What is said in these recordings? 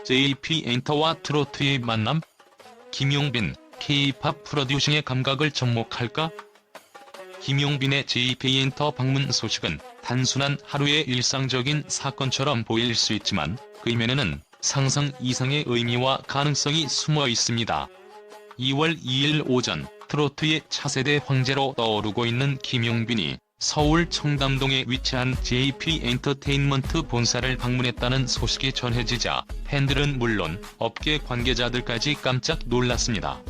JP엔터와 트로트의 만남? 김용빈, K-팝 프로듀싱의 감각을 접목할까? 김용빈의 JP엔터 방문 소식은 단순한 하루의 일상적인 사건처럼 보일 수 있지만 그 이면에는 상상 이상의 의미와 가능성이 숨어 있습니다. 2월 2일 오전 트로트의 차세대 황제로 떠오르고 있는 김용빈이 서울 청담동에 위치한 JP엔터테인먼트 본사를 방문했다는 소식이 전해지자 팬들은 물론 업계 관계자들까지 깜짝 놀랐습니다.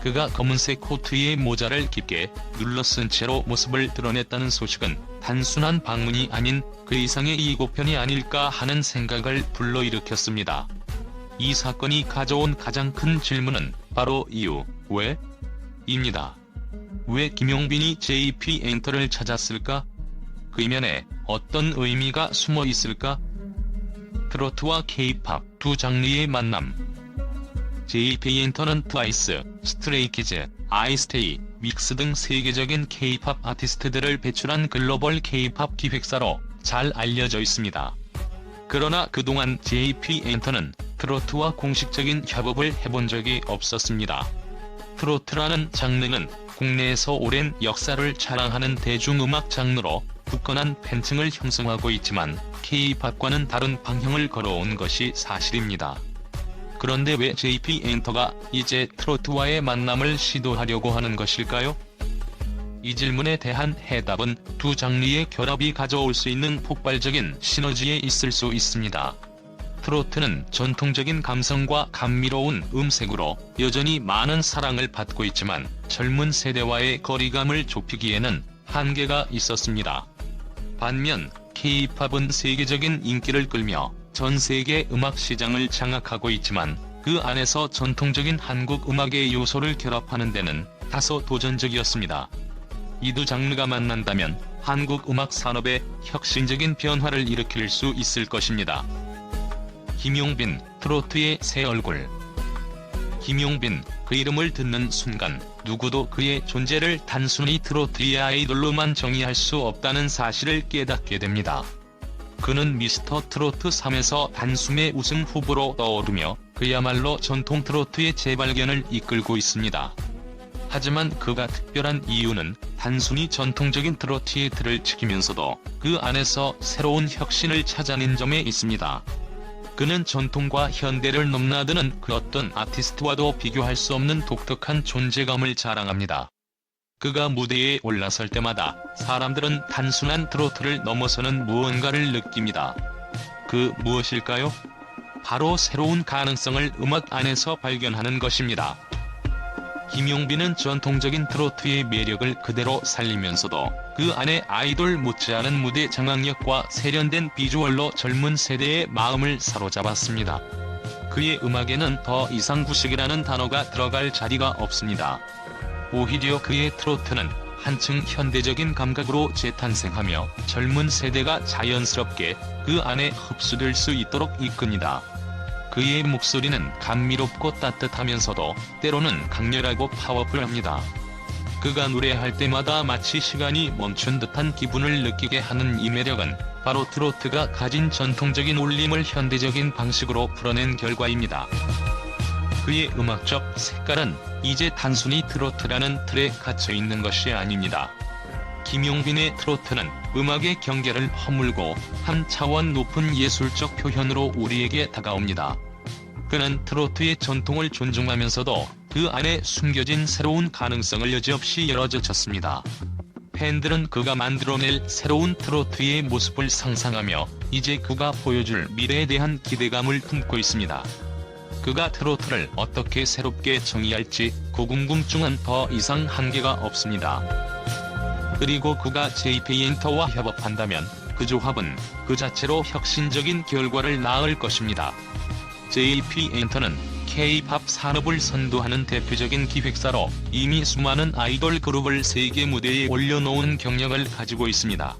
그가 검은색 코트에 모자를 깊게 눌러쓴 채로 모습을 드러냈다는 소식은 단순한 방문이 아닌 그 이상의 예고편이 아닐까 하는 생각을 불러일으켰습니다. 이 사건이 가져온 가장 큰 질문은 바로 이유, 왜? 입니다. 왜 김용빈이 JP엔터를 찾았을까? 그 이면에 어떤 의미가 숨어 있을까? 트로트와 K-팝 두 장르의 만남. JP엔터는 트와이스, 스트레이키즈, 아이스테이, 윅스 등 세계적인 K-팝 아티스트들을 배출한 글로벌 K-팝 기획사로 잘 알려져 있습니다. 그러나 그동안 JP엔터는 트로트와 공식적인 협업을 해본 적이 없었습니다. 트로트라는 장르는 국내에서 오랜 역사를 자랑하는 대중음악 장르로 굳건한 팬층을 형성하고 있지만 K-팝과는 다른 방향을 걸어온 것이 사실입니다. 그런데 왜 JP엔터가 이제 트로트와의 만남을 시도하려고 하는 것일까요? 이 질문에 대한 해답은 두 장르의 결합이 가져올 수 있는 폭발적인 시너지에 있을 수 있습니다. 트로트는 전통적인 감성과 감미로운 음색으로 여전히 많은 사랑을 받고 있지만 젊은 세대와의 거리감을 좁히기에는 한계가 있었습니다. 반면 K-팝은 세계적인 인기를 끌며 전 세계 음악 시장을 장악하고 있지만 그 안에서 전통적인 한국 음악의 요소를 결합하는 데는 다소 도전적이었습니다. 이 두 장르가 만난다면 한국 음악 산업에 혁신적인 변화를 일으킬 수 있을 것입니다. 김용빈, 트로트의 새 얼굴. 김용빈, 그 이름을 듣는 순간 누구도 그의 존재를 단순히 트로트의 아이돌로만 정의할 수 없다는 사실을 깨닫게 됩니다. 그는 미스터 트로트 3에서 단숨에 우승 후보로 떠오르며 그야말로 전통 트로트의 재발견을 이끌고 있습니다. 하지만 그가 특별한 이유는 단순히 전통적인 트로트의 틀을 지키면서도 그 안에서 새로운 혁신을 찾아낸 점에 있습니다. 그는 전통과 현대를 넘나드는 그 어떤 아티스트와도 비교할 수 없는 독특한 존재감을 자랑합니다. 그가 무대에 올라설 때마다 사람들은 단순한 트로트를 넘어서는 무언가를 느낍니다. 그 무엇일까요? 바로 새로운 가능성을 음악 안에서 발견하는 것입니다. 김용빈은 전통적인 트로트의 매력을 그대로 살리면서도 그 안에 아이돌 못지않은 무대 장악력과 세련된 비주얼로 젊은 세대의 마음을 사로잡았습니다. 그의 음악에는 더 이상 구식이라는 단어가 들어갈 자리가 없습니다. 오히려 그의 트로트는 한층 현대적인 감각으로 재탄생하며 젊은 세대가 자연스럽게 그 안에 흡수될 수 있도록 이끕니다. 그의 목소리는 감미롭고 따뜻하면서도 때로는 강렬하고 파워풀합니다. 그가 노래할 때마다 마치 시간이 멈춘 듯한 기분을 느끼게 하는 이 매력은 바로 트로트가 가진 전통적인 울림을 현대적인 방식으로 풀어낸 결과입니다. 그의 음악적 색깔은 이제 단순히 트로트라는 틀에 갇혀있는 것이 아닙니다. 김용빈의 트로트는 음악의 경계를 허물고 한 차원 높은 예술적 표현으로 우리에게 다가옵니다. 그는 트로트의 전통을 존중하면서도 그 안에 숨겨진 새로운 가능성을 여지없이 열어젖혔습니다. 팬들은 그가 만들어낼 새로운 트로트의 모습을 상상하며 이제 그가 보여줄 미래에 대한 기대감을 품고 있습니다. 그가 트로트를 어떻게 새롭게 정의할지 그 궁금증은 더 이상 한계가 없습니다. 그리고 그가 JP엔터와 협업한다면 그 조합은 그 자체로 혁신적인 결과를 낳을 것입니다. JP엔터는 K-팝 산업을 선도하는 대표적인 기획사로 이미 수많은 아이돌 그룹을 세계 무대에 올려놓은 경력을 가지고 있습니다.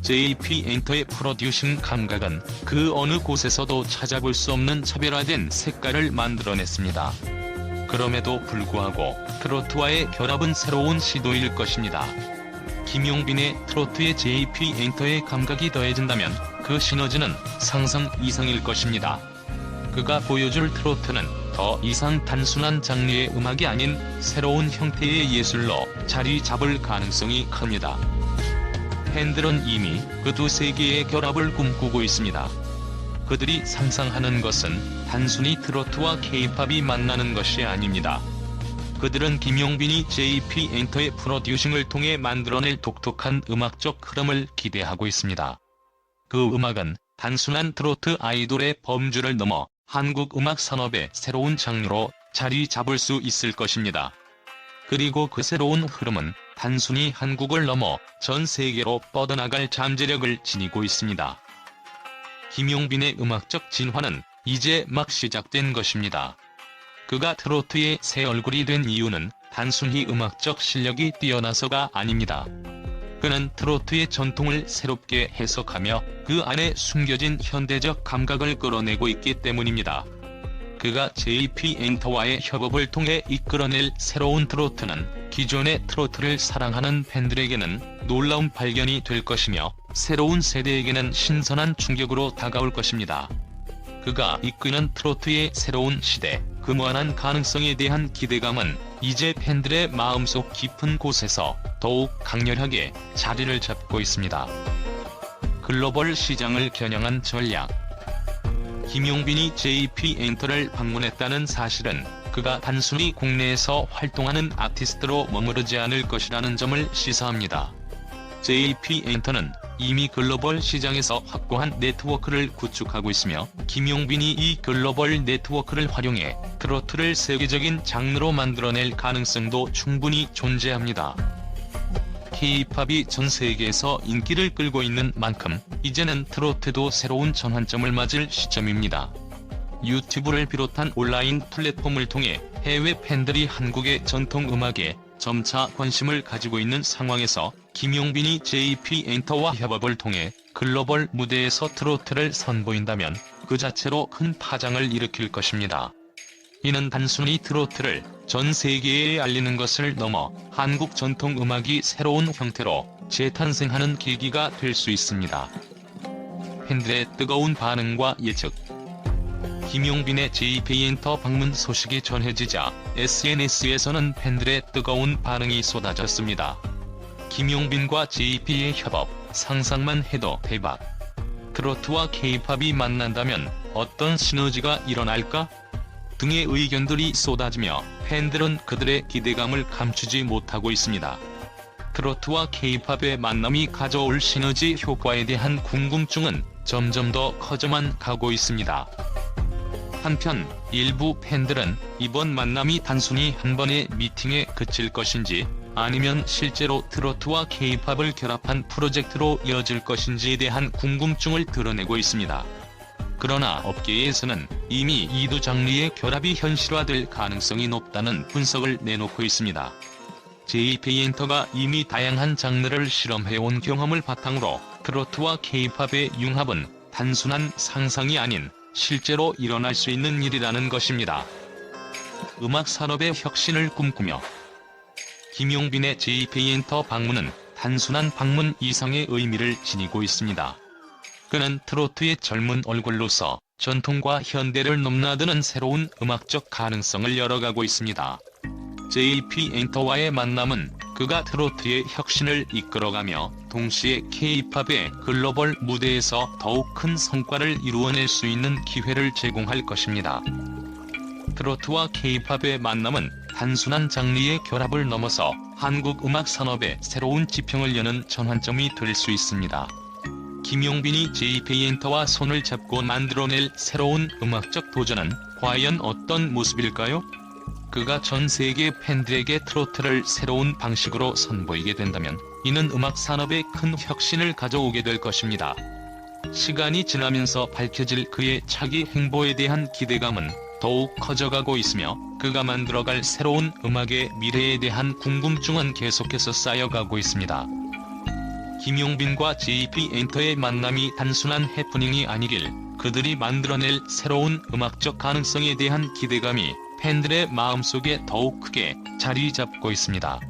JP엔터의 프로듀싱 감각은 그 어느 곳에서도 찾아볼 수 없는 차별화된 색깔을 만들어냈습니다. 그럼에도 불구하고 트로트와의 결합은 새로운 시도일 것입니다. 김용빈의 트로트에 JP엔터의 감각이 더해진다면 그 시너지는 상상 이상일 것입니다. 그가 보여줄 트로트는 더 이상 단순한 장르의 음악이 아닌 새로운 형태의 예술로 자리 잡을 가능성이 큽니다. 팬들은 이미 그 두 세계의 결합을 꿈꾸고 있습니다. 그들이 상상하는 것은 단순히 트로트와 케이팝이 만나는 것이 아닙니다. 그들은 김용빈이 JP 엔터의 프로듀싱을 통해 만들어낼 독특한 음악적 흐름을 기대하고 있습니다. 그 음악은 단순한 트로트 아이돌의 범주를 넘어 한국 음악 산업의 새로운 장르로 자리 잡을 수 있을 것입니다. 그리고 그 새로운 흐름은 단순히 한국을 넘어 전 세계로 뻗어나갈 잠재력을 지니고 있습니다. 김용빈의 음악적 진화는 이제 막 시작된 것입니다. 그가 트로트의 새 얼굴이 된 이유는 단순히 음악적 실력이 뛰어나서가 아닙니다. 그는 트로트의 전통을 새롭게 해석하며 그 안에 숨겨진 현대적 감각을 끌어내고 있기 때문입니다. 그가 JP 엔터와의 협업을 통해 이끌어낼 새로운 트로트는 기존의 트로트를 사랑하는 팬들에게는 놀라운 발견이 될 것이며 새로운 세대에게는 신선한 충격으로 다가올 것입니다. 그가 이끄는 트로트의 새로운 시대, 그 무한한 가능성에 대한 기대감은 이제 팬들의 마음속 깊은 곳에서 더욱 강렬하게 자리를 잡고 있습니다. 글로벌 시장을 겨냥한 전략. 김용빈이 JP 엔터를 방문했다는 사실은 그가 단순히 국내에서 활동하는 아티스트로 머무르지 않을 것이라는 점을 시사합니다. JP 엔터는 이미 글로벌 시장에서 확고한 네트워크를 구축하고 있으며 김용빈이 이 글로벌 네트워크를 활용해 트로트를 세계적인 장르로 만들어낼 가능성도 충분히 존재합니다. K-팝이 전 세계에서 인기를 끌고 있는 만큼 이제는 트로트도 새로운 전환점을 맞을 시점입니다. 유튜브를 비롯한 온라인 플랫폼을 통해 해외 팬들이 한국의 전통 음악에 점차 관심을 가지고 있는 상황에서 김용빈이 JP 엔터와 협업을 통해 글로벌 무대에서 트로트를 선보인다면 그 자체로 큰 파장을 일으킬 것입니다. 이는 단순히 트로트를 전 세계에 알리는 것을 넘어 한국 전통 음악이 새로운 형태로 재탄생하는 계기가 될 수 있습니다. 팬들의 뜨거운 반응과 예측. 김용빈의 JP 엔터 방문 소식이 전해지자 SNS에서는 팬들의 뜨거운 반응이 쏟아졌습니다. 김용빈과 JP의 협업, 상상만 해도 대박. 트로트와 K-팝이 만난다면 어떤 시너지가 일어날까? 등의 의견들이 쏟아지며 팬들은 그들의 기대감을 감추지 못하고 있습니다. 트로트와 K-팝의 만남이 가져올 시너지 효과에 대한 궁금증은 점점 더 커져만 가고 있습니다. 한편 일부 팬들은 이번 만남이 단순히 한 번의 미팅에 그칠 것인지 아니면 실제로 트로트와 K-팝을 결합한 프로젝트로 이어질 것인지에 대한 궁금증을 드러내고 있습니다. 그러나 업계에서는 이미 이 두 장르의 결합이 현실화될 가능성이 높다는 분석을 내놓고 있습니다. JP 엔터가 이미 다양한 장르를 실험해온 경험을 바탕으로 트로트와 K-팝의 융합은 단순한 상상이 아닌 실제로 일어날 수 있는 일이라는 것입니다. 음악 산업의 혁신을 꿈꾸며 김용빈의 JP 엔터 방문은 단순한 방문 이상의 의미를 지니고 있습니다. 그는 트로트의 젊은 얼굴로서 전통과 현대를 넘나드는 새로운 음악적 가능성을 열어가고 있습니다. JP 엔터와의 만남은 그가 트로트의 혁신을 이끌어가며 동시에 K-팝의 글로벌 무대에서 더욱 큰 성과를 이루어낼 수 있는 기회를 제공할 것입니다. 트로트와 K-팝의 만남은 단순한 장르의 결합을 넘어서 한국 음악 산업의 새로운 지평을 여는 전환점이 될 수 있습니다. 김용빈이 JP 엔터와 손을 잡고 만들어낼 새로운 음악적 도전은 과연 어떤 모습일까요? 그가 전 세계 팬들에게 트로트를 새로운 방식으로 선보이게 된다면 이는 음악 산업에 큰 혁신을 가져오게 될 것입니다. 시간이 지나면서 밝혀질 그의 차기 행보에 대한 기대감은 더욱 커져가고 있으며 그가 만들어갈 새로운 음악의 미래에 대한 궁금증은 계속해서 쌓여가고 있습니다. 김용빈과 JP 엔터의 만남이 단순한 해프닝이 아니길 그들이 만들어낼 새로운 음악적 가능성에 대한 기대감이 팬들의 마음속에 더욱 크게 자리 잡고 있습니다.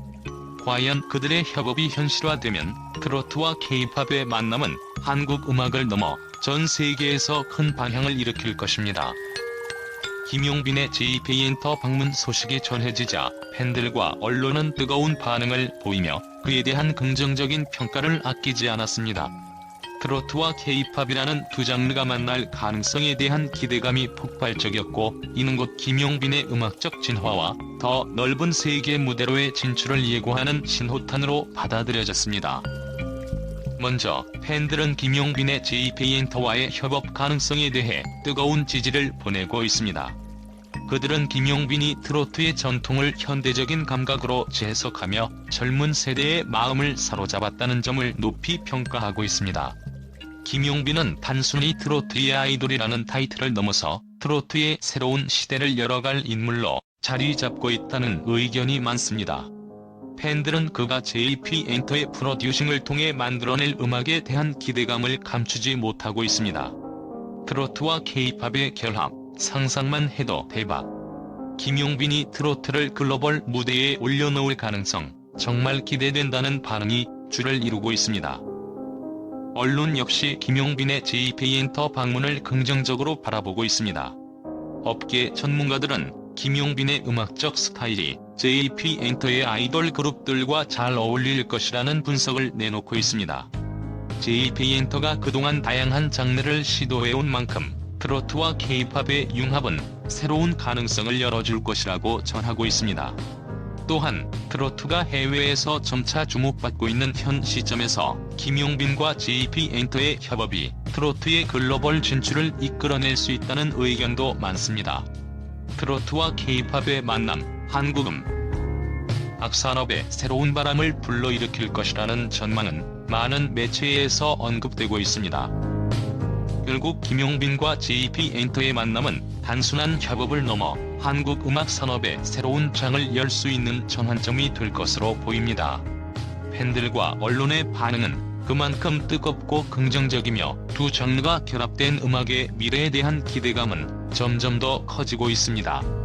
과연 그들의 협업이 현실화되면 트로트와 K-팝의 만남은 한국 음악을 넘어 전 세계에서 큰 반향을 일으킬 것입니다. 김용빈의 JP엔터 방문 소식이 전해지자 팬들과 언론은 뜨거운 반응을 보이며 그에 대한 긍정적인 평가를 아끼지 않았습니다. 트로트와 K-팝이라는 두 장르가 만날 가능성에 대한 기대감이 폭발적이었고, 이는 곧 김용빈의 음악적 진화와 더 넓은 세계 무대로의 진출을 예고하는 신호탄으로 받아들여졌습니다. 먼저 팬들은 김용빈의 JP엔터와의 협업 가능성에 대해 뜨거운 지지를 보내고 있습니다. 그들은 김용빈이 트로트의 전통을 현대적인 감각으로 재해석하며 젊은 세대의 마음을 사로잡았다는 점을 높이 평가하고 있습니다. 김용빈은 단순히 트로트의 아이돌이라는 타이틀을 넘어서 트로트의 새로운 시대를 열어갈 인물로 자리 잡고 있다는 의견이 많습니다. 팬들은 그가 JP엔터의 프로듀싱을 통해 만들어낼 음악에 대한 기대감을 감추지 못하고 있습니다. 트로트와 K-팝의 결합, 상상만 해도 대박. 김용빈이 트로트를 글로벌 무대에 올려놓을 가능성, 정말 기대된다는 반응이 줄을 이루고 있습니다. 언론 역시 김용빈의 JP엔터 방문을 긍정적으로 바라보고 있습니다. 업계 전문가들은 김용빈의 음악적 스타일이 JP엔터의 아이돌 그룹들과 잘 어울릴 것이라는 분석을 내놓고 있습니다. JP엔터가 그동안 다양한 장르를 시도해온 만큼 트로트와 K-팝의 융합은 새로운 가능성을 열어줄 것이라고 전하고 있습니다. 또한 트로트가 해외에서 점차 주목받고 있는 현 시점에서 김용빈과 JP엔터의 협업이 트로트의 글로벌 진출을 이끌어낼 수 있다는 의견도 많습니다. 트로트와 K-팝의 만남, 한국음 악산업에 새로운 바람을 불러일으킬 것이라는 전망은 많은 매체에서 언급되고 있습니다. 결국 김용빈과 JP엔터의 만남은 단순한 협업을 넘어 한국 음악 산업에 새로운 장을 열 수 있는 전환점이 될 것으로 보입니다. 팬들과 언론의 반응은 그만큼 뜨겁고 긍정적이며 두 장르가 결합된 음악의 미래에 대한 기대감은 점점 더 커지고 있습니다.